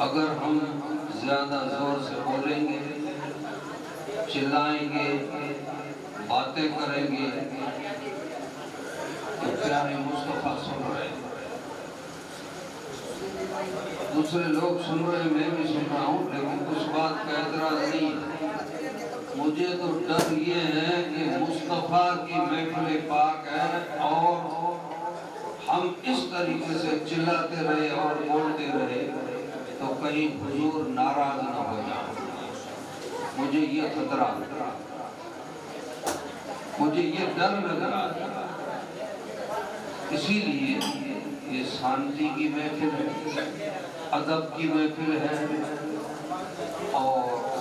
اگر ہم زیادہ زور سے بولیں گے، چلائیں گے، باتیں کریں گے تو پیارے مصطفیٰ سن رہے ہیں، دوسرے لوگ سن رہے ہیں، میں بھی سن رہا ہوں، لیکن اس بات کا اعتراض نہیں ہے۔ مجھے تو ڈر یہ ہے کہ مصطفیٰ کی محفل پاک ہے اور ہم اس طریقے سے چلاتے رہے اور بولتے رہے تو کہیں حضور ناراض نہ ہو جائیں۔ مجھے یہ خطرہ، مجھے یہ ڈر لگ رہا ہے۔ اسی لیے یہ شانتی کی محفل ہے، ادب کی محفل ہے اور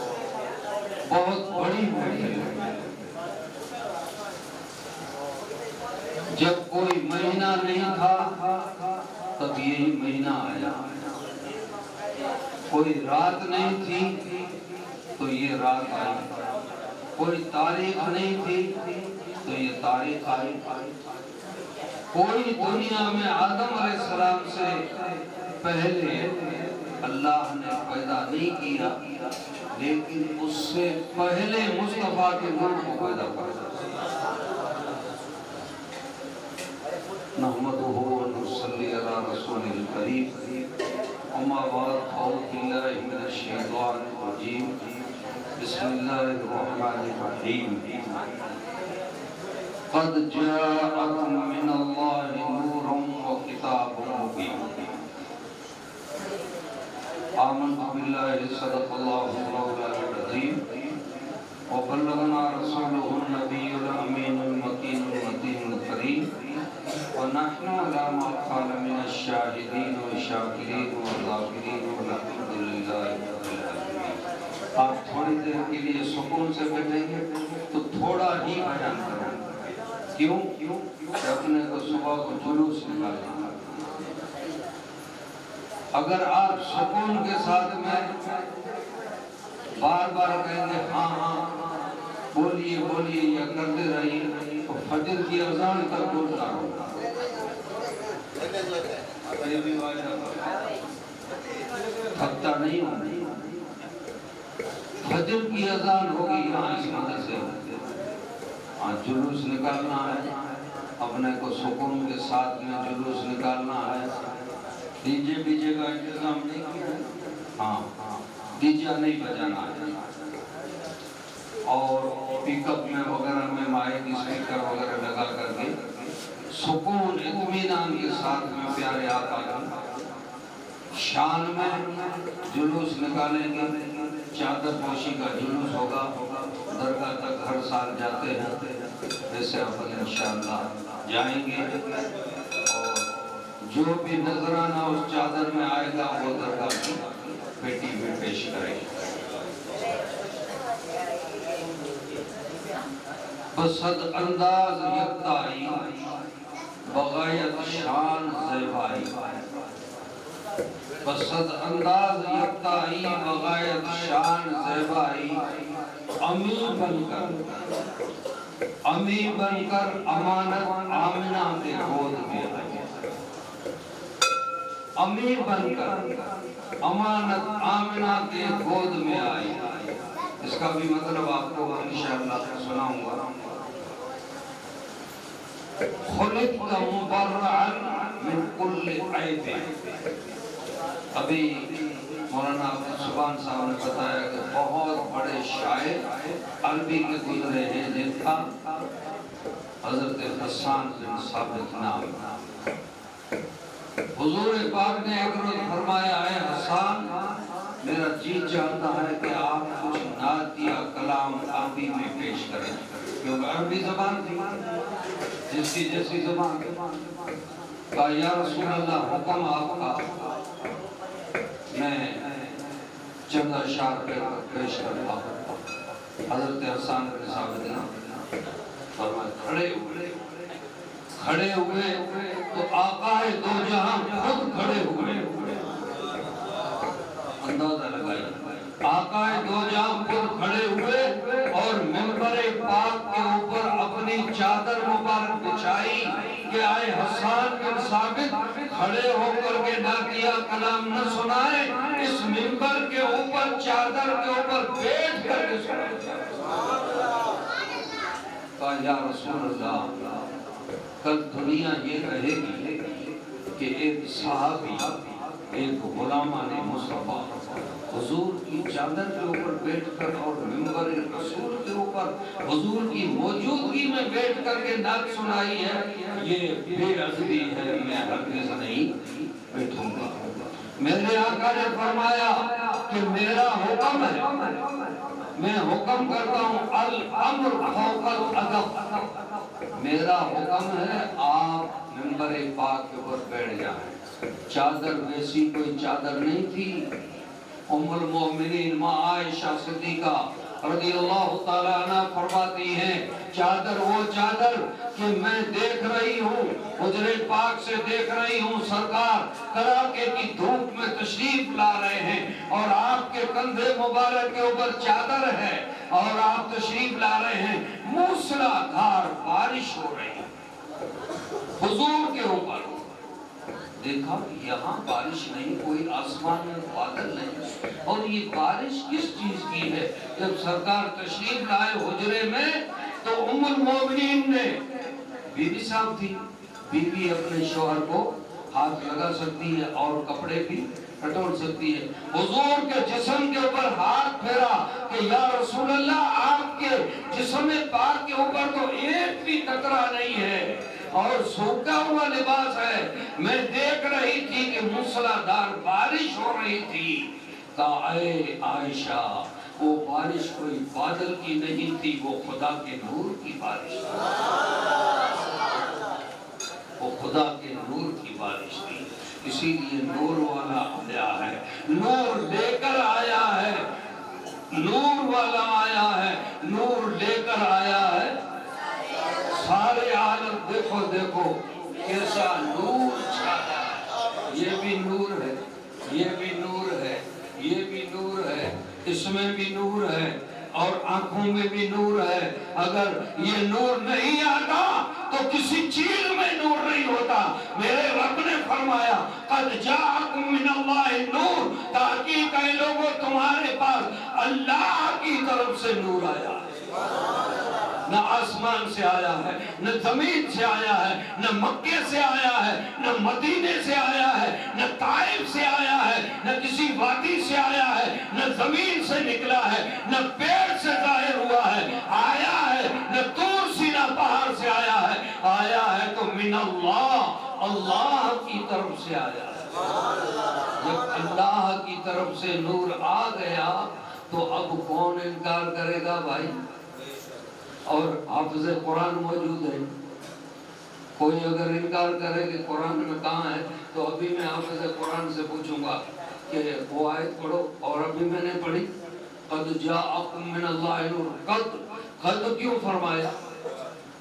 بہت بڑی محفل ہے۔ جب کوئی مہینہ نہیں تھا تب یہی مہینہ آیا، کوئی رات نہیں تھی تو یہ رات آئی، کوئی تاریخ نہیں تھی تو یہ تاریخ آئی۔ کوئی دنیا میں آدم علیہ السلام سے پہلے اللہ نے پیدا نہیں کیا، لیکن اس سے پہلے مصطفیٰ کے نور کو پیدا کیا۔ نحمدہ و نصلی علی رسول الکریم، اما بعد اعوذ باللہ من الشیطان الرجیم، بسم اللہ الرحمن الرحیم۔ قد جاءکم من اللہ نور و کتاب مبین۔ آمنت باللہ صدق اللہ مولانا العظیم وبلغنا رسولہ النبی الامین المکین المتین الکریم ونحن علی ما قال من الشاہدین والشاکرین والذاکرین والحمد للہ رب العالمین۔ آپ تھوڑی دیر کے لیے سکون سے بیٹھیں گے تو تھوڑا ہی بیان کریں۔ کیوں؟ کہ اپنے کو صبح کو جلوس نکالنا۔ اگر آپ سکون کے ساتھ میں بار بار کہیں گے ہاں ہاں بولیے بولیے یا کرتے رہیے تو فجر کی اذان تک بولتا ہوگا۔ تھکتا نہیں ہوں۔ فجر کی اذان ہوگی یہاں اس مدرسے سے، جلوس نکالنا ہے، اپنے کو سکون کے ساتھ میں جلوس نکالنا ہے۔ ڈی جے کا انتظام نہیں کیا ہے، ہاں ڈی جے نہیں بجانا ہے، اور پک اپ میں وغیرہ میں مائک اسپیکر وغیرہ لگا کر کے سکون اطمینان کے ساتھ میں پیارے آقا کی شان میں جلوس نکالیں گے۔ چادر پوشی کا جلوس ہوگا، درگاہ تک ہر سال جاتے ہیں، جیسے اپن انشاءاللہ جائیں گے، اور جو بھی نذرانہ اس چادر میں آئے گا وہ درگاہ کی پیٹی میں پیش کریں گے۔ بصد انداز یکتائی بغایت شان زیبائی، بصد انداز یکتائی بغایت شان زیبائی، امی بن کر امانت آمنہ کے گود میں آئی، امی بن کر امانت آمنہ کے گود میں آئی۔ اس کا بھی مطلب آپ کو انشاءاللہ سناؤں گا۔ خلقت مبرعا من کل عیب۔ ابھی مولانا عبدالسبحان صاحب نے بتایا کہ بہت بڑے شاعر عربی کے گزرے ہیں جن کا حضرت حسان بن ثابت نام۔ حضور پاک نے ایک روز فرمایا ہے حسان میرا جی چاہتا ہے کہ آپ کچھ نعت یا کلام عربی میں پیش کریں، کیونکہ عربی زبان تھی جس کی جیسی زبان۔ کہا یا رسول اللہ حکم آپ کا، میں چند اشعار پیش کرتا ہوں۔ حضرت حسان بن ثابت نے فرمایا کھڑے ہوئے تو آقا دو جہاں خود کھڑے ہوئے۔ اندازہ لگائی، آقا دو جہاں خود کھڑے ہوئے اور منبر پاک کے اوپر اپنی چادر مبارک بچھائی کہ آئے حسان بن ثابت کھڑے ہو کر کے نعتیہ کلام نہ سنائے، اس منبر کے اوپر چادر کے اوپر بیٹھ کر کے سنائے۔ کہا یا رسول اللہ کل دنیا یہ رہے گی کہ ایک صحابی ایک غلامان مصطفیٰ حضور کی چادر کے اوپر بیٹھ کر اور منبر رسول کے اوپر حضور کی موجودگی میں بیٹھ کر کے نعت سنائی ہے، یہ بے ادبی ہے، میں ہرگز نہیں بیٹھوں گا۔ میرے آقا نے فرمایا کہ میرا حکم ہے، میں حکم کرتا ہوں الامر فوق الادب، میرا حکم ہے آپ منبر پاک کے اوپر بیٹھ جائیں۔ چادر ویسی کوئی چادر نہیں تھی۔ ام المؤمنین ماں عائشہ صدیقہ رضی اللہ تعالیٰ عنہ فرماتی ہیں چادر وہ چادر کہ میں دیکھ رہی ہوں، حجرے پاک سے دیکھ رہی ہوں سرکار کڑاکے کی دھوپ میں تشریف لا رہے ہیں اور آپ کے کندھے مبارک کے اوپر چادر ہے اور آپ تشریف لا رہے ہیں، موسلادھار بارش ہو رہی ہے حضور کے اوپر۔ دیکھا یہاں بارش نہیں، کوئی آسمان میں بادل نہیں، اور یہ بارش کس چیز کی ہے؟ جب سرکار تشریف لائے حجرے میں تو ام المومنین نے، بیوی صاحب تھی، بیوی اپنے شوہر کو ہاتھ لگا سکتی ہے اور کپڑے بھی ٹٹول سکتی ہے، حضور کے جسم کے اوپر ہاتھ پھیرا کہ یا رسول اللہ آپ کے جسم پاک کے اوپر تو ایک بھی قطرہ نہیں ہے اور سوکھا ہوا لباس ہے، میں دیکھ رہی تھی کہ موسلادھار بارش ہو رہی تھی۔ کہا اے عائشہ وہ بارش کوئی بادل کی نہیں تھی، وہ خدا کے نور کی بارش تھی، وہ خدا کے نور کی بارش تھی۔ اسی لیے نور والا آیا ہے، نور لے کر آیا ہے، نور والا آیا ہے، نور لے کر آیا ہے سارے عالم۔ دیکھو دیکھو کیسا نور چھایا ہے، یہ بھی نور ہے، یہ بھی نور ہے، یہ بھی نور ہے، اس میں بھی نور ہے اور آنکھوں میں بھی نور ہے۔ اگر یہ نور نہیں آتا تو کسی چیز میں نور نہیں ہوتا۔ میرے رب نے فرمایا قد جاءکم من اللہ نور، تحقیق ہے لوگوں تمہارے پاس اللہ کی طرف سے نور آیا ہے، نہ آسمان سے آیا ہے، نہ زمین سے آیا ہے، نہ مکے سے آیا ہے، نہ مدینے سے آیا ہے، نہ طائف سے آیا ہے، نہ کسی وادی سے آیا ہے، نہ زمین سے نکلا ہے، نہ پیڑ سے ظاہر ہوا ہے، آیا ہے نہ طور سینا پہاڑ سے آیا ہے، آیا ہے تو من اللہ، اللہ کی طرف سے آیا ہے۔ جب اللہ کی طرف سے نور آ گیا تو اب کون انکار کرے گا بھائی؟ اور حافظ قرآن موجود ہے، کوئی اگر انکار کرے کہ قرآن میں کہاں ہے تو ابھی میں حافظ قرآن سے پوچھوں گا کہ وہ آیت پڑھو، اور ابھی میں نے پڑھی قد جاءکم من اللہ نور، قد کیوں فرمایا؟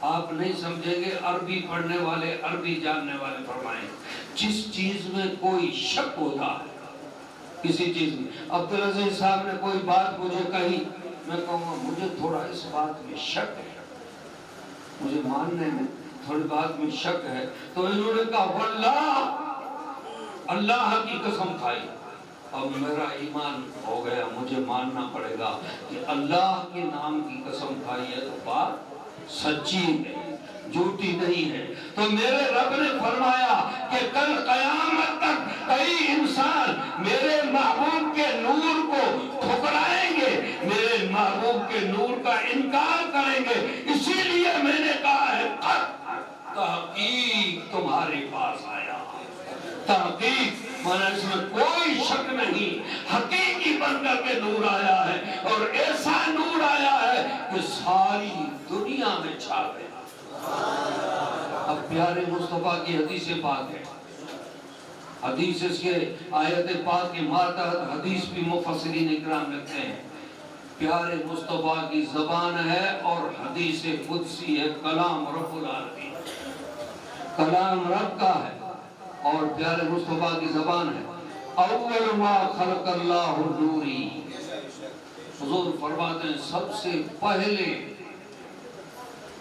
آپ نہیں سمجھیں گے، عربی پڑھنے والے عربی جاننے والے فرمائیں جس چیز میں کوئی شک ہوتا ہے، کسی چیز میں، عبدالعزیز صاحب نے کوئی بات مجھے کہی، میں کہوں گا مجھے تھوڑا اس بات میں شک ہے، مجھے ماننے میں تھوڑی بات میں شک ہے، تو انہوں نے کہا واللہ، اللہ کی قسم کھائی۔ اب میرا ایمان ہو گیا، مجھے ماننا پڑے گا کہ اللہ کے نام کی قسم کھائی ہے تو بات سچی ہے، جھوٹی نہیں ہے۔ تو میرے رب نے فرمایا کہ کل قیامت تک کئی انسان میرے محبوب کے نور کو ٹھکرائیں گے، میرے محبوب کے نور کا انکار کریں گے، اسی لیے میں نے کہا ہے تحقیق تمہارے پاس آیا، تحقیق مانا اس میں کوئی شک نہیں، حقیقی بن کر کے نور آیا ہے اور ایسا نور آیا ہے کہ ساری دنیا میں چھا گیا۔ اب پیارے مصطفیٰ کی حدیث پاک ہے، حدیث اس کے آیت پاک کے ماتحت حدیث بھی مفسرین اکرام لکھتے ہیں، پیارے مصطفیٰ کی زبان ہے اور حدیث قدسی ہے، کلام رب العالمین، کلام رب کا ہے اور پیارے مصطفیٰ کی زبان ہے۔ اول ما خلق اللہ نوری، حضور فرماتے ہیں سب سے پہلے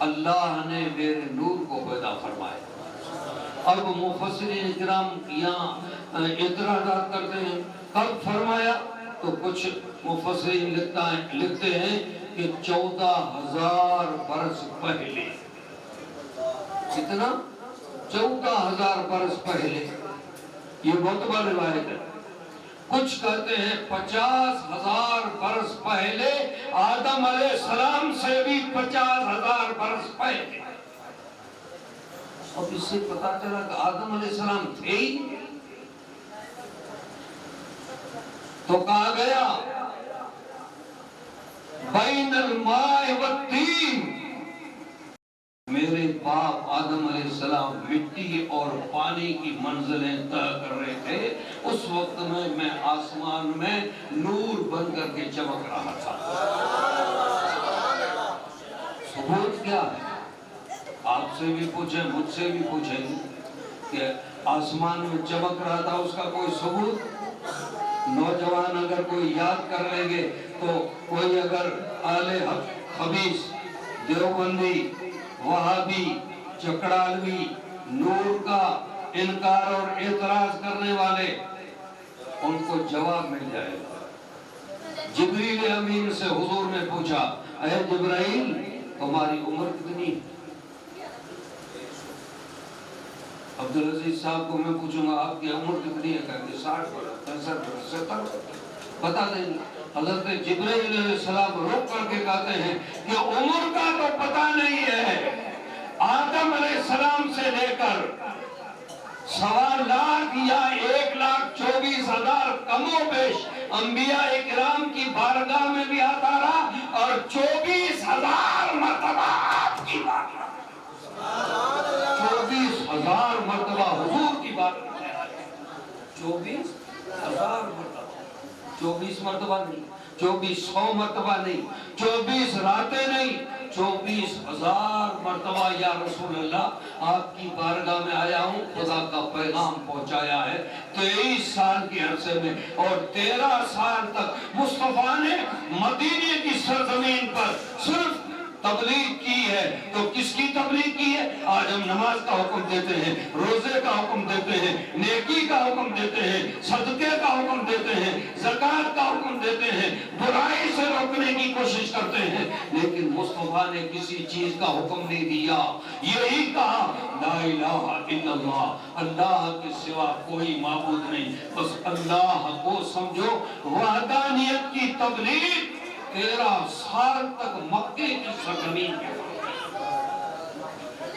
اللہ نے میرے نور کو پیدا فرمایا، اب مفسرین کرام یہاں اعتراضات کرتے ہیں کب فرمایا، تو کچھ مفسرین لکھتے ہیں کہ 14,000 برس پہلے. کتنا؟ 14,000 برس پہلے. یہ مرتبہ روایت ہے. کچھ کہتے ہیں 50,000 برس پہلے، آدم علیہ السلام سے بھی 50,000 برس پہلے. اب اس سے پتا چلا کہ آدم علیہ السلام تھے ہی. تو کہا گیا بین الماء والطین، میرے باپ آدم علیہ السلام مٹی اور پانی کی منزلیں طے کر رہے تھے. اس وقت میں آسمان میں نور بن کر کے چمک رہا تھا. ثبوت کیا ہے؟ آپ سے بھی پوچھیں، مجھ سے بھی پوچھیں کہ آسمان میں چمک رہا تھا، اس کا کوئی ثبوت؟ نوجوان اگر کوئی یاد کر لیں گے تو کوئی اگر اہل حق، خبیث، دیوبندی، وہابی، چکڑالوی، نور کا انکار اور اعتراض کرنے والے، ان کو جواب مل جائے گا. جبریل امین سے حضور نے پوچھا اے جبرائیل تمہاری عمر کتنی؟ عبدالعزیز صاحب کو میں پوچھوں گا آپ کی عمر کتنی ہے، کہتے 60 برس، 65 برس، 70 بتا دیں گے. حضرت جبرائیل علیہ السلام روک کر کے کہتے ہیں کہ عمر کا تو پتہ نہیں ہے. آدم علیہ السلام سے لے کر 1.25 لاکھ یا 1,24,000 کم و بیش انبیاء اکرام کی بارگاہ میں بھی آتا رہا، اور 24,000 مرتبہ آپ کی بارگاہ، 24,000 مرتبہ حضور کی بارگاہ میں آیا. 24,000 مرتبہ، 24 مرتبہ نہیں، 2400 مرتبہ نہیں، 24 راتیں نہیں، 24,000 مرتبہ یا رسول اللہ آپ کی بارگاہ میں آیا ہوں. خدا کا پیغام پہنچایا ہے 23 سال کے عرصے میں، اور 13 سال تک مصطفیٰ نے مدینے کی سرزمین پر صرف تبلیغ کی ہے. تو کس کی تبلیغ کی ہے؟ آج ہم نماز کا حکم دیتے ہیں، روزے کا حکم دیتے ہیں، نیکی کا حکم دیتے ہیں، صدقے کا حکم دیتے ہیں، زکوٰۃ کا حکم دیتے ہیں، برائی سے روکنے کی کوشش کرتے ہیں، لیکن مصطفیٰ نے کسی چیز کا حکم نہیں دیا. یہی کہا لا الہ الا اللہ، اللہ کے سوا کوئی معبود نہیں، بس اللہ کو سمجھو. وحدانیت کی تبلیغ 13 سال تک مکے کی سرزمین پہ،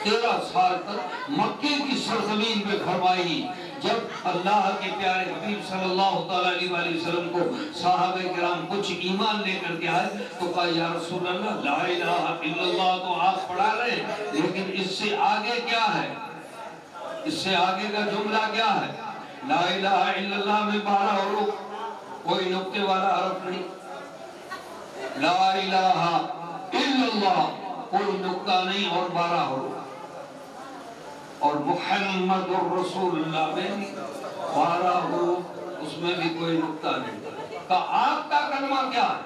13 سال تک مکے کی سرزمین پہ فرمائی. جب اللہ کے پیارے حبیب صلی اللہ علیہ وآلہ وسلم کو صحابہ کرام کچھ ایمان لے کر کے آئے تو کہا یا رسول اللہ لا الہ الا اللہ تو آپ پڑھا رہے ہیں، لیکن اس سے آگے کیا ہے؟ اس سے آگے کا جملہ کیا ہے؟ لا الہ الا اللہ میں 12 حروف، کوئی نقطے والا حرف نہیں. لا الہ الا اللہ کوئی نقطہ نہیں اور 12 حروف. اور محمد الرسول اللہ میں 12 حروف، اس میں بھی کوئی نقطہ نہیں. کہ آپ کا کلمہ کیا ہے؟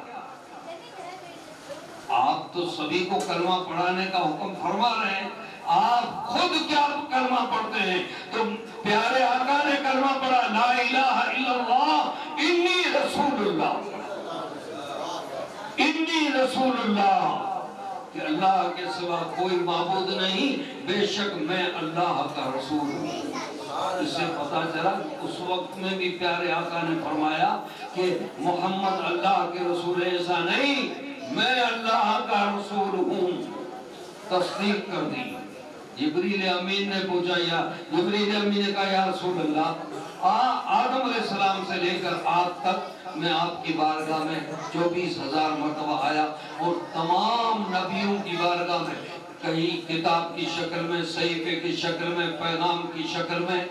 آپ تو سبھی کو کلمہ پڑھانے کا حکم فرما رہے ہیں، آپ خود کیا کلمہ پڑھتے ہیں؟ تو پیارے آقا نے کلمہ پڑھا لا الہ الا اللہ انی رسول اللہ، انی رسول اللہ، کہ اللہ کے سوا کوئی معبود نہیں، بے شک میں اللہ کا رسول ہوں. اس سے پتا چلا اس وقت میں بھی پیارے آقا نے فرمایا کہ محمد اللہ کے رسول، ایسا نہیں، میں اللہ کا رسول ہوں. تصدیق کر دی. جبریل امین نے پوچھا یا جبریل امین نے کہا یا رسول اللہ آدم علیہ السلام سے لے کر آپ تک میں آپ کی بارگاہ میں 24,000 مرتبہ آیا، اور تمام نبیوں کی بارگاہ میں کہیں کتاب کی شکل میں، صحیفے کی شکل میں، پیغام کی شکل میں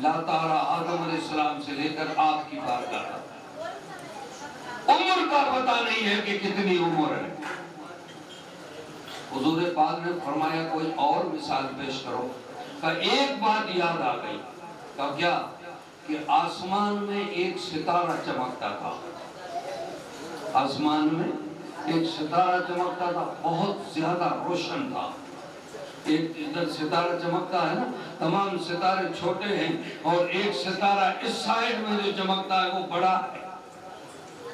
لاتا رہا. آدم علیہ السلام سے لے کر آپ کی بارگاہ تک. عمر کا پتہ نہیں ہے کہ کتنی عمر ہے. حضور پاک نے فرمایا کوئی اور مثال پیش کرو. کہ ایک بات یاد آ گئی. کہ کیا؟ کہ آسمان میں ایک ستارہ چمکتا تھا. آسمان میں ایک ستارہ چمکتا تھا، بہت زیادہ روشن تھا. ایک ادھر ستارہ چمکتا ہے نا، تمام ستارے چھوٹے ہیں اور ایک ستارہ اس سائیڈ میں جو چمکتا ہے وہ بڑا ہے۔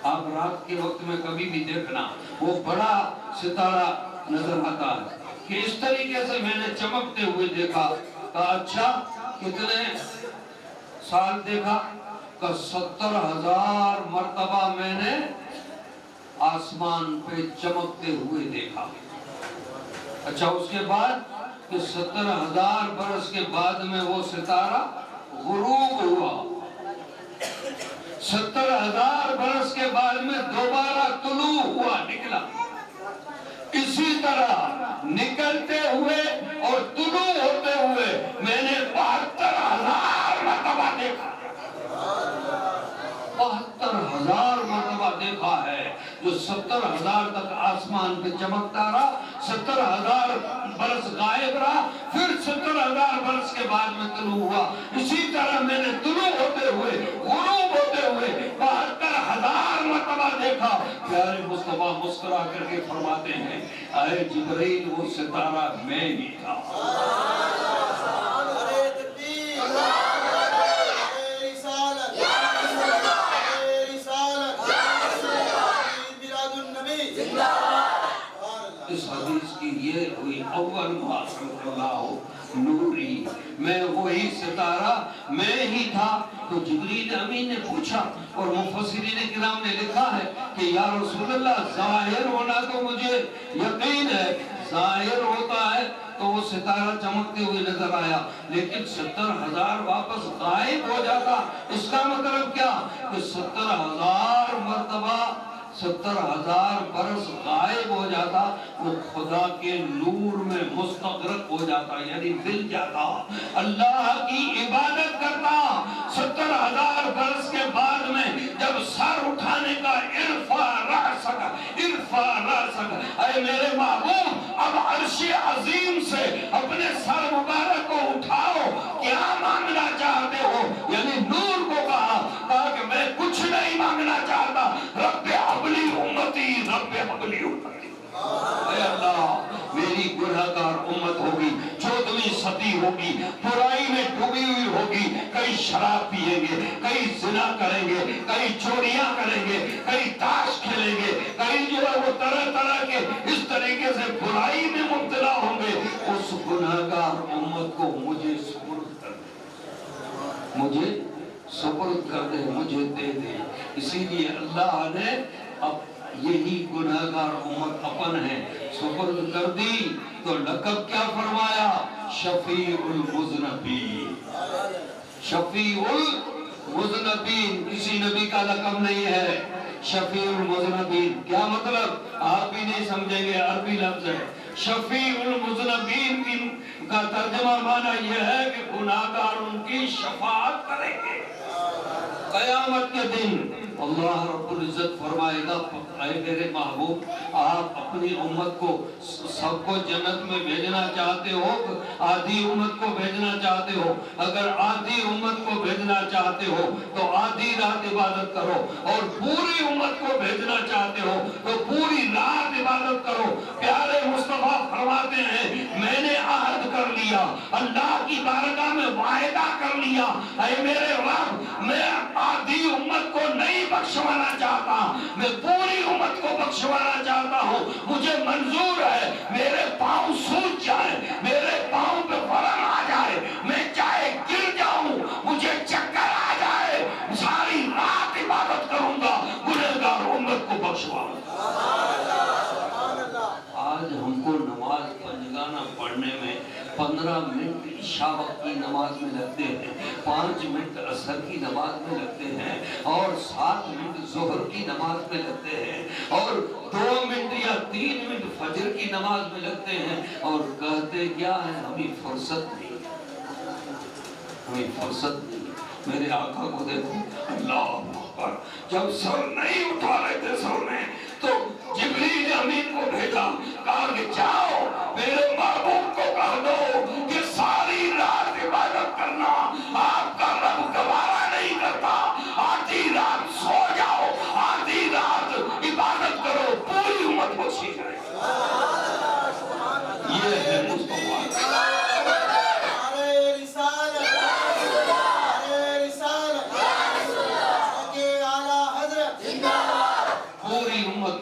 آپ رات کے وقت میں کبھی بھی دیکھنا وہ بڑا ستارہ نظر آتا ہے کہ اس طریقے سے میں نے چمکتے ہوئے دیکھا۔ کہا اچھا کتنے سال دیکھا؟ کہ 70,000 مرتبہ میں نے آسمان پہ چمکتے ہوئے دیکھا۔ اچھا اس کے بعد کہ 70,000 برس کے بعد میں وہ ستارہ غروب ہوا، 70,000 برس کے بعد میں دوبارہ طلوع ہوا، نکلا۔ اسی طرح نکلتے ہوئے اور طلوع ہوتے ہوئے میں نے 72,000 مرتبہ دیکھا، 72,000 مرتبہ دیکھا ہے۔ جو 70,000 تک آسمان پہ چمکتا رہا، 70,000 برس غائب رہا، پھر 70,000 برس کے بعد میں طلوع ہوا۔ اسی طرح میں نے طلوع ہوتے ہوئے غروب ہوتے ہوئے 72,000 مرتبہ دیکھا۔ پیارے مصطفیٰ مسکرا کر کے فرماتے ہیں اے جبرائیل وہ ستارہ میں ہی تھا۔ اس حدیث کی یہ ہوئی اول معاشرت اللہ نوری، میں وہی ستارہ میں ہی تھا۔ تو جبریل امین نے پوچھا اور مفسرین کرام نے لکھا ہے کہ یا رسول اللہ ظاہر ہونا تو مجھے یقین ہے، ظاہر ہوتا ہے تو وہ ستارہ چمکتے ہوئے نظر آیا، لیکن 70,000 واپس غائب ہو جاتا۔ اس کا مطلب کیا کہ 70,000 مرتبہ 70,000 برس غائب ہو جاتا، وہ خدا کے نور میں مستغرق ہو جاتا، یعنی مل جاتا، اللہ کی عبادت کرتا۔ 70,000 برس کے بعد میں جب سر اٹھانے کا ارفع رأسک، اے میرے محبوب اب عرش عظیم سے اپنے سر مبارک کو اٹھاؤ، کیا مانگنا چاہتے ہو؟ یعنی نور کو کہا کہ میں کچھ نہیں مانگنا چاہتا، رب حبلی امتی، رب حبلی امتی۔ اے اللہ میری گناہگار امت ہوگی، 14ویں صدی ہوگی، برائی میں ڈوبی ہوئی ہوگی، کئی شراب پیئیں گے، کئی زنا کریں گے، کئی چوریاں کریں گے، کئی تاش کھیلیں گے، کئی جو ہے وہ طرح طرح کے اس طریقے سے برائی میں مبتلا ہوں گے۔ اس گناہگار امت کو مجھے سپرد کر دے، مجھے سپرد کر دے، مجھے دے دے۔ اسی لیے اللہ نے اب یہی گناہگار امت اپن ہے سپرد کر دی، تو لقب کیا فرمایا؟ شفیع المذنبین، شفیع المذنبین۔ کسی نبی کا لقب نہیں ہے شفیع المذنبین۔ کیا مطلب؟ آپ بھی نہیں سمجھیں گے، عربی لفظ ہے شفیع المذنبین کا ترجمہ معنی یہ ہے کہ گناہگار ان کی شفاعت کریں گے قیامت کے دن۔ اللہ رب العزت فرمائے گا اے میرے محبوب آپ اپنی امت کو سب کو جنت میں بھیجنا چاہتے ہو، آدھی امت کو بھیجنا چاہتے ہو؟ اگر آدھی امت کو بھیجنا چاہتے ہو تو آدھی رات عبادت کرو، اور پوری امت کو بھیجنا چاہتے ہو تو پوری رات عبادت کرو۔ پیارے مصطفیٰ فرماتے ہیں میں نے عہد کر لیا، اللہ کی بارگاہ میں وعدہ کر لیا، اے میرے رب میں آدھی امت کو نہیں بخشوانا چاہتا، میں پوری امت کو بخشوانا چاہتا ہوں۔ مجھے منظور ہے میرے پاؤں سوج جائیں، میرے پاؤں پہ ورم آ جائے، میں چاہے گر جاؤں، مجھے چکر آ جائے، ساری رات عبادت کروں گا، گنہگار امت کو بخشواؤں گا۔ آج ہم کو نماز پنجگانہ پڑھنے میں 15 منٹ عشاء وقت کی نماز میں لگتے ہیں، 5 منٹ عصر کی نماز میں لگتے ہیں، اور 7 منٹ ظہر کی نماز میں لگتے ہیں، اور 2 منٹ یا 3 منٹ فجر کی نماز میں لگتے ہیں، اور کہتے کیا ہے ہمیں فرصت نہیں، ہمیں فرصت نہیں۔ میرے آقا کو دیکھو، اللہ اکبر، جب سر نہیں اٹھا رہے تھے سر میں تو جبریل امین کو بھیجا، کہا کہ جاؤ میرے محبوب کو کہہ دو کہ ساری رات عبادت کرنا آپ کا رب گوارا نہیں کرتا، آدھی رات سو جاؤ، آدھی رات عبادت کرو، پوری امت بخشی جائے۔ یہ ہے مصطفیٰ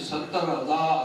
70,000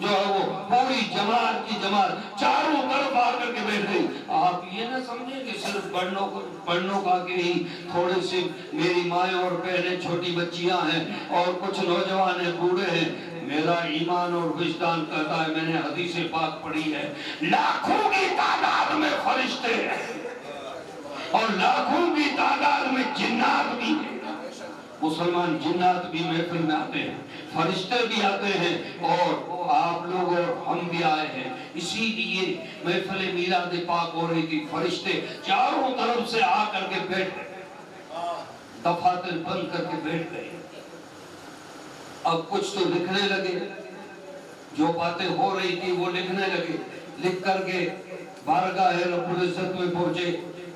جو ہے وہ پوری جماعت کی جماعت چاروں طرف آ کر کے بیٹھ گئی. آپ یہ نہ سمجھیں کہ صرف پڑھنوں کا کہ ہی تھوڑے سے میری مائیں اور بہنیں چھوٹی بچیاں ہیں اور کچھ نوجوان ہیں بوڑھے ہیں. میرا ایمان اور وجدان کہتا ہے, میں نے حدیث پاک پڑھی ہے, لاکھوں کی تعداد میں فرشتے ہیں اور لاکھوں کی تعداد میں جنات بھی ہیں. مسلمان جنات بھی محفل میں آتے ہیں, فرشتے بھی آتے ہیں, اور آپ لوگ اور ہم بھی آئے ہیں. اسی لیے محفل میلاد پاک ہو رہی تھی, فرشتے چاروں طرف سے آ کر کے بیٹھ گئے, دفاتر بند کر کے بیٹھ گئے. اب کچھ تو لکھنے لگے, جو باتیں ہو رہی تھی وہ لکھنے لگے. لکھ کر کے بارگاہ رب العزت میں پہنچے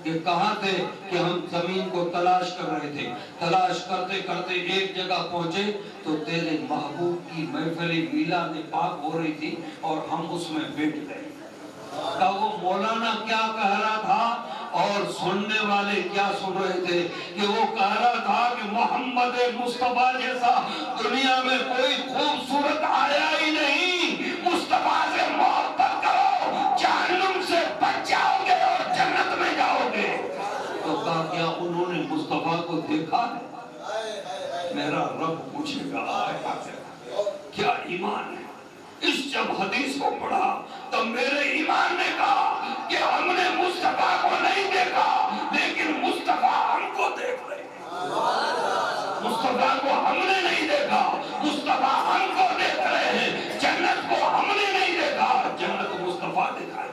کہ کہاں تھے کہ ہم زمین کو تلاش کر رہے تھے. تلاش کرتے کرتے ایک جگہ پہنچے تو تیرے محبوب کی محفل میلاد پاک ہو رہی تھی اور ہم اس میں بیٹھ گئے. کہ وہ مولانا کیا کہہ رہا تھا اور سننے والے کیا سن رہے تھے, کہ وہ کہہ رہا تھا کہ محمد مصطفیٰ جیسا دنیا میں کوئی خوبصورت آیا ہی نہیں, مصطفیٰ سے محبت کرو, جہنم سے بچ جاؤ گے اور جنت میں جاؤ گے. تو کہا کیا انہوں نے مصطفیٰ کو دیکھا ہے؟ میرا رب پوچھے گا کیا ایمان ہے. اس جب حدیث کو پڑھا تو میرے ایمان نے کہا کہ ہم نے مصطفیٰ کو نہیں دیکھا لیکن مصطفیٰ ہم کو دیکھ رہے ہیں. مصطفیٰ کو ہم نے نہیں دیکھا, مصطفیٰ ہم کو دیکھ رہے ہیں. جنت کو ہم نے نہیں دیکھا, جنت مصطفیٰ دکھائے.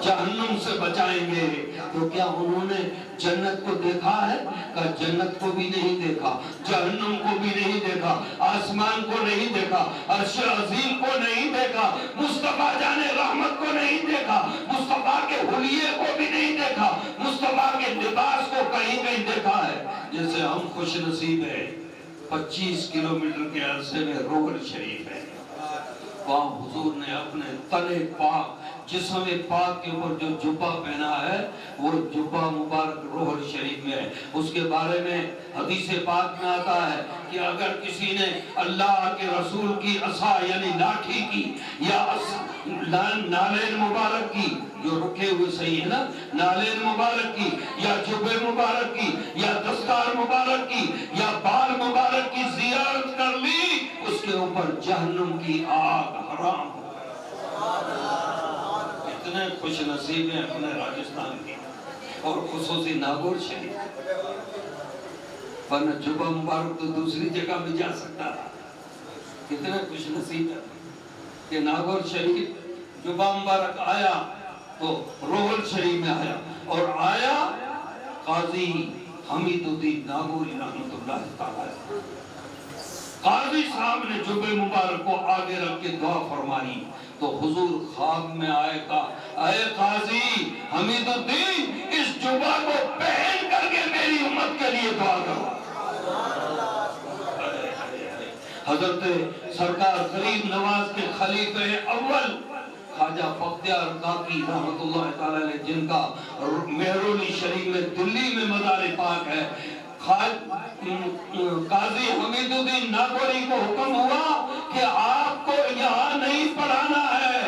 جہنم سے بچائیں گے. تو کیا انہوں نے جنت کو دیکھا ہے؟ کہ جنت کو بھی نہیں دیکھا, جہنم کو بھی نہیں دیکھا, آسمان کو نہیں دیکھا, عرش عظیم کو نہیں دیکھا, مصطفیٰ جان رحمت کو نہیں دیکھا, مصطفیٰ کے حلیے کو بھی نہیں دیکھا, مصطفیٰ کے لباس کو کہیں کہیں دیکھا ہے. جیسے ہم خوش نصیب ہیں 25 کلومیٹر کے عرصے میں روغل شریف ہے, وہاں حضور نے اپنے تن پاک جسم پاک کے اوپر جو جبہ پہنا ہے وہ جبہ مبارک روح شریف میں ہے. اس کے بارے میں حدیث پاک میں آتا ہے کہ اگر کسی نے اللہ کے رسول کی عصا یعنی لاٹھی کی یا نالین مبارک کی, جو رکھے ہوئے صحیح ہے نا, نالین مبارک کی یا جبے مبارک کی یا دستار مبارک کی یا بال مبارک کی زیارت کر لی, اس کے اوپر جہنم کی آگ حرام ہو. اتنے خوش نصیب ہیں اپنے راجستھان کی اور خصوصی ناگور شریف, ورنہ جبہ مبارک تو دوسری جگہ بھی جا سکتا تھا. کتنے خوش نصیب ہیں کہ ناگور شریف جبہ مبارک آیا تو روحل شریف میں آیا, اور آیا قاضی حمید الدین ناگوری رحمت اللہ تعالی. قاضی صاحب نے جبہ مبارک کو آگے رکھ کے دعا فرمائی تو حضور خواب میں آئے کہا, اے قاضی حمید الدین, اس جبہ کو پہن کر کے میری امت کے لیے دعا کرو. حضرت سرکار غریب نواز کے خلیفہ اول خواجہ بختیار کاکی رحمت اللہ تعالی علیہ, جن کا مہرولی شریف میں دلی میں مزار پاک ہے, قاضی حمید الدین ناگوری کو حکم ہوا کہ آپ کو یہاں نہیں پڑھانا ہے,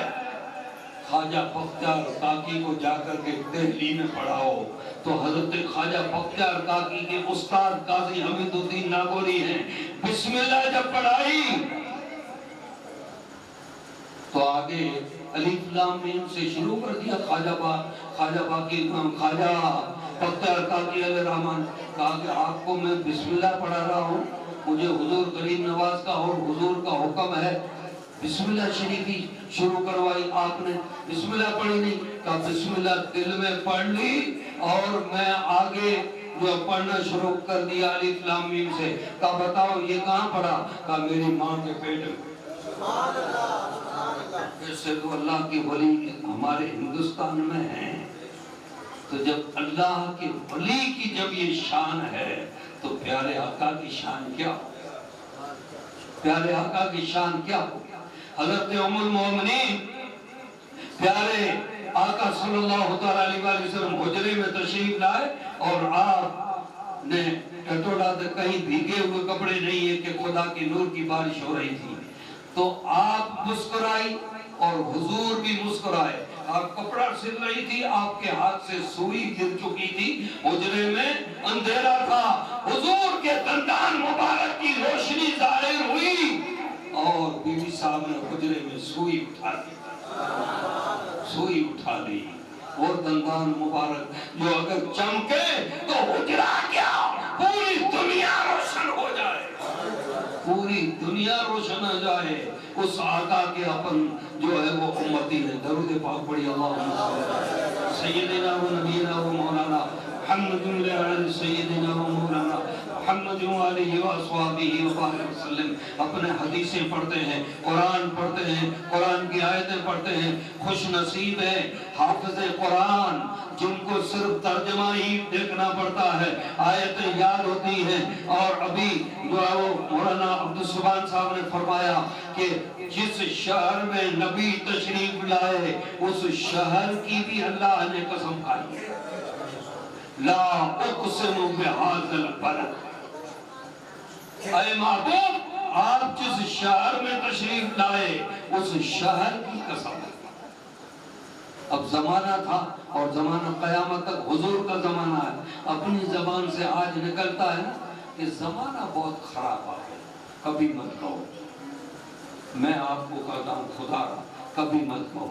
خواجہ بختیار کاکی کو جا کر کے دہلی میں پڑھاؤ. تو حضرت خواجہ بختیار کاکی کے استاد قاضی حمید الدین ناگوری ہیں. بسم اللہ جب پڑھائی تو آگے الف لام میم سے شروع کر دیا. خواجہ بختیار کاکی علیہ الرحمن کہا کہ آپ کو میں بسم اللہ پڑھا رہا ہوں, مجھے حضور غریب نواز کا اور حضور کا حکم ہے, بسم اللہ شریفی شروع کروائی. آپ نے بسم اللہ پڑھی نہیں, کہا بسم اللہ دل میں پڑھ لی اور میں آگے جو پڑھنا شروع کر دیا الف لام میم سے. کہا بتاؤ یہ کہاں پڑھا؟ کہا میری ماں کے پیٹ میں. ایسے تو اللہ کی ولی ہمارے ہندوستان میں ہیں, تو جب اللہ کے ولی کی جب یہ شان ہے تو پیارے آقا کی شان کیا ہو, پیارے آقا کی شان کیا ہو. حضرت ام المومنین پیارے آقا صلی اللہ علیہ وسلم حجرے میں تشریف لائے اور آپ نے ٹٹولا کہیں بھیگے ہوئے کپڑے نہیں ہے کہ خدا کی نور کی بارش ہو رہی تھی, تو آپ مسکرائی اور حضور بھی مسکرائے. آپ کپڑا سل رہی تھی, آپ کے ہاتھ سے سوئی گر چکی تھی, حجرے میں اندھیرا تھا, حضور کے دندان مبارک کی روشنی ظاہر ہوئی اور بی بی صاحب نے حجرے میں سوئی اٹھا لی. اور دندان مبارک جو اگر چمکے تو حجرہ کیا پوری دنیا روشن ہو جائے, پوری دنیا روشن ہو جائے. اس آقا کے اپن جو ہے وہ امتی ہے. درود پاک پڑھی اللہم سیدنا و نبینا و مولانا محمد علی سیدنا و مولانا محمد علیہ وآلہ وبارک وسلم. اپنے حدیثیں پڑھتے ہیں, قرآن پڑھتے ہیں, قرآن کی آیتیں پڑھتے ہیں. خوش نصیب ہے حافظ قرآن جن کو صرف ترجمہ ہی دیکھنا پڑتا ہے, آیتیں یاد ہوتی ہیں. اور ابھی جو ہے وہ مولانا عبدالسبحان صاحب نے فرمایا کہ جس شہر میں نبی تشریف لائے اس شہر کی بھی اللہ نے قسم کھائی ہے. لا اقسم بہذا البلد, اے محبوب آپ جس شہر میں تشریف لائے اس شہر کی قسم. اب زمانہ تھا اور زمانہ قیامت تک حضور کا زمانہ ہے. اپنی زبان سے آج نکلتا ہے کہ زمانہ بہت خراب آ گیا. کبھی مت کہو, میں آپ کو کہتا ہوں خدا را کبھی مت کہو.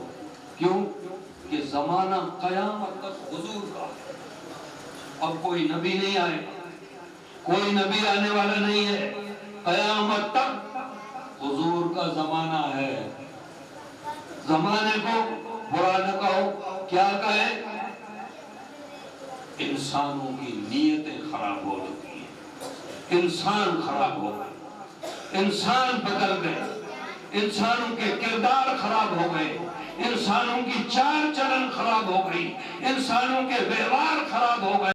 کیوں کہ زمانہ قیامت تک حضور کا ہے. اب کوئی نبی نہیں آئے, کوئی نبی آنے والا نہیں ہے. قیامت تک حضور کا زمانہ ہے. زمانے کو برا نہ کہو, کیا کہے؟ انسانوں کی نیتیں خراب ہو چکی ہیں, انسان خراب ہو گئے, انسان بدل گئے, انسانوں کے کردار خراب ہو گئے, انسانوں کی چال چلن خراب ہو گئی, انسانوں کے ویوہار خراب ہو گئے.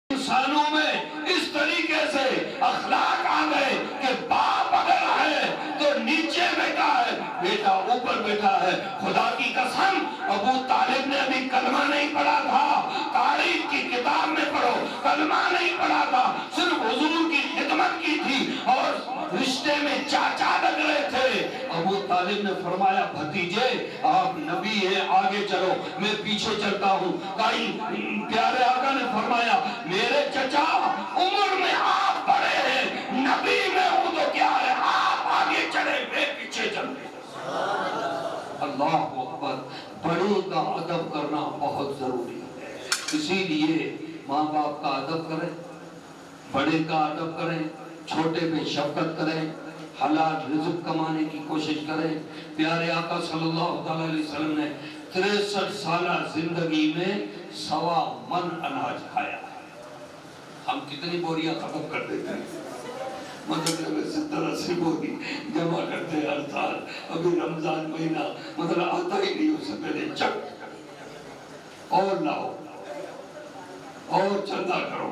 انسانوں میں اس طریقے سے اخلاق آ گئے کہ باپ اگر ہے تو نیچے بیٹھا ہے, بیٹا اوپر بیٹھا ہے. خدا کی قسم ابو طالب نے ابھی کلمہ نہیں پڑھا تھا, تاریخ کی کتاب میں پڑھو, کلمہ نہیں پڑھا تھا, صرف حضور کی خدمت کی تھی اور رشتے میں چاچا لگ رہے تھے. ابو طالب نے فرمایا بھتیجے آپ نبی ہیں, آگے چلو, میں پیچھے چلتا ہوں. پیارے آقا نے فرمایا میرے چچا عمر میں آپ بڑے ہیں, نبی میں ہوں تو کیا ہے, آپ آگے چلے میں پیچھے چلے. اللہ اکبر. بڑوں کا ادب کرنا بہت ضروری ہے. اسی لیے ماں باپ کا ادب کریں, بڑے کا ادب کریں, چھوٹے پہ شفقت کریں, حلال رزق کمانے کی کوشش کریں. پیارے آقا صلی اللہ علیہ وسلم نے 63 سالہ زندگی میں 1.25 من اناج کھایا. ہم کتنی بوریاں ختم کر دیتے ہیں, مطلب میں 70-80 بوری جمع کرتے ہیں ہر سال. ابھی رمضان مہینہ مطلب آتا ہی نہیں, اس سے پہلے چک اور لاؤ اور چندہ کرو.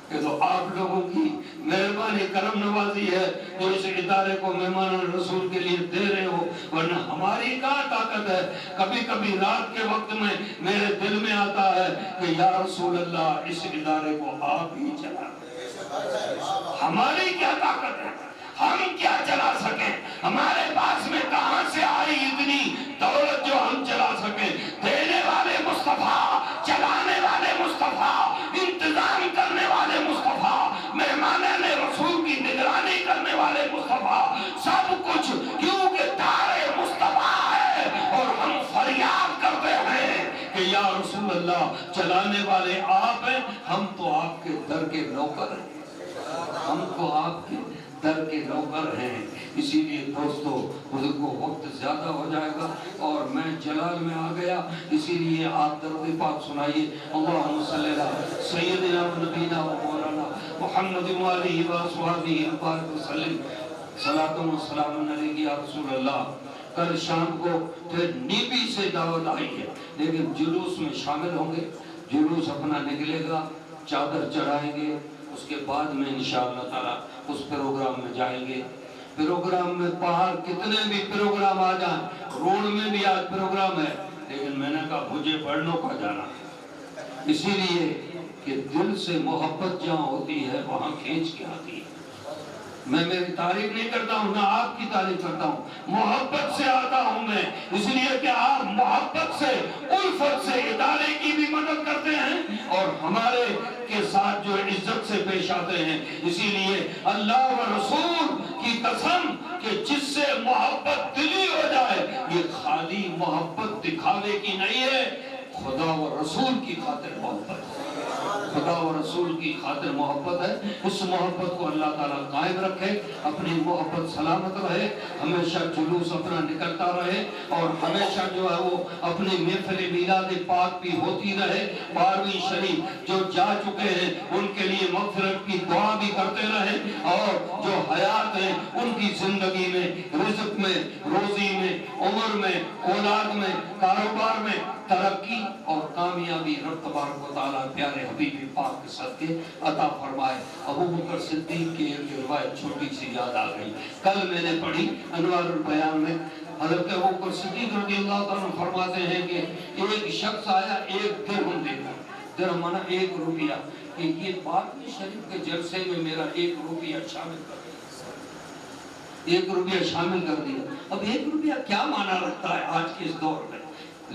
کہ تو آپ لوگوں کی مہربانی کرم نوازی ہے جو اس ادارے کو مہمان رسول کے لیے دے رہے ہو, ورنہ ہماری کہاں طاقت ہے. کبھی کبھی رات کے وقت میں میرے دل میں آتا ہے کہ یا رسول اللہ اس ادارے کو آپ ہی چلا. ہماری کیا طاقت ہے, ہم کیا چلا سکیں, ہمارے پاس میں کہاں سے آئی اتنی دولت جو ہم چلا سکیں. دینے والے مصطفیٰ, چلانے والے مصطفیٰ, انتظام کرنے والے مصطفیٰ, مہمان رسول کی نگرانی کرنے والے مصطفیٰ, سب کچھ کیونکہ دار مصطفیٰ ہے. اور ہم فریاد کرتے ہیں کہ یا رسول اللہ چلانے والے آپ ہیں, ہم تو آپ کے در کے نوکر ہیں, ہم تو آپ کے در کے نوکر ہیں. اسی لیے دوستو حضور کو وقت زیادہ ہو جائے گا اور میں جلال میں آ گیا, اسی لیے آپ درود پاک سنائیے. اللہم صلی علی سیدنا و نبینا و مولانا محمد علیہ وآلہ وبارک وسلم. صلاۃ و سلام علیک یا رسول اللہ. کل شام کو پھر نیبی سے دعوت آئی ہے, لیکن جلوس میں شامل ہوں گے. جلوس اپنا نکلے گا, چادر چڑھائیں گے, اس کے بعد میں انشاءاللہ تعالی اس پروگرام میں جائیں گے. پروگرام میں باہر کتنے بھی پروگرام آ جائیں, روڈ میں بھی آج پروگرام ہے, لیکن میں نے کہا مجھے بڑھنوں کا جانا, اسی لیے کہ دل سے محبت جہاں ہوتی ہے وہاں کھینچ کے آتی ہے. میں میری تعریف نہیں کرتا ہوں، میں آپ کی تعریف کرتا ہوں. محبت سے آتا ہوں میں، اس لیے کہ آپ محبت سے، الفت سے ادارے کی بھی مدد کرتے ہیں اور ہمارے کے ساتھ جو عزت سے پیش آتے ہیں. اسی لیے اللہ و رسول کی قسم کہ جس سے محبت دلی ہو جائے، یہ خالی محبت دکھاوے کی نہیں ہے، خدا و رسول کی خاطر محبت ہے، خدا و رسول کی خاطر محبت ہے. اس محبت کو اللہ تعالیٰ قائم رکھے، اپنی محبت سلامت رہے، ہمیشہ جلوس اپنا نکلتا رہے اور ہمیشہ جو ہے وہ اپنی محفل میلاد پاک بھی ہوتی رہے. 12ویں شریف جو جا چکے ہیں ان کے لیے مغفرت کی دعا بھی کرتے رہے اور جو حیات ہیں ان کی زندگی میں، رزق میں، روزی میں، عمر میں، اولاد میں، کاروبار میں ترقی اور کامیابی رب تبارک و تعالیٰ پیارے حبیب پاک کے صدقے عطا فرمائے. ابو بکر صدیق کی ایک روایت چھوٹی سی یاد آ گئی، کل میں نے پڑھی انوار البیان میں. حضرت ابو بکر صدیق رضی اللہ تعالیٰ فرماتے ہیں کہ ایک شخص آیا، ایک درہم دے گا. درہم مانا 1 روپیہ، کہ یہ 12ویں شریف کے جلسے میں میرا 1 روپیہ شامل کر دیا، 1 روپیہ شامل کر دیا. اب 1 روپیہ کیا معنی رکھتا ہے آج کے اس دور میں،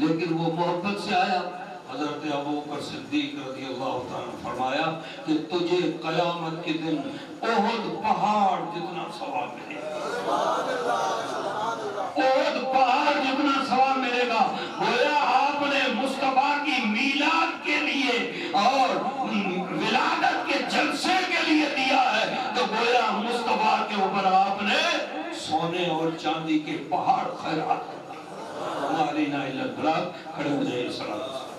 لیکن وہ محبت سے آیا. حضرت ابو بکر صدیق رضی اللہ تعالیٰ نے فرمایا کہ تجھے قیامت کے دن احد پہاڑ جتنا ثواب ملے گا، احد پہاڑ جتنا ثواب ملے گا. گویا آپ نے مصطفیٰ کی میلاد کے لیے اور ولادت کے جلسے کے لیے دیا ہے، تو گویا مصطفیٰ کے اوپر آپ نے سونے اور چاندی کے پہاڑ خیرات کرنا. ہماری نائلہ بلا کھڑے ہو جائے.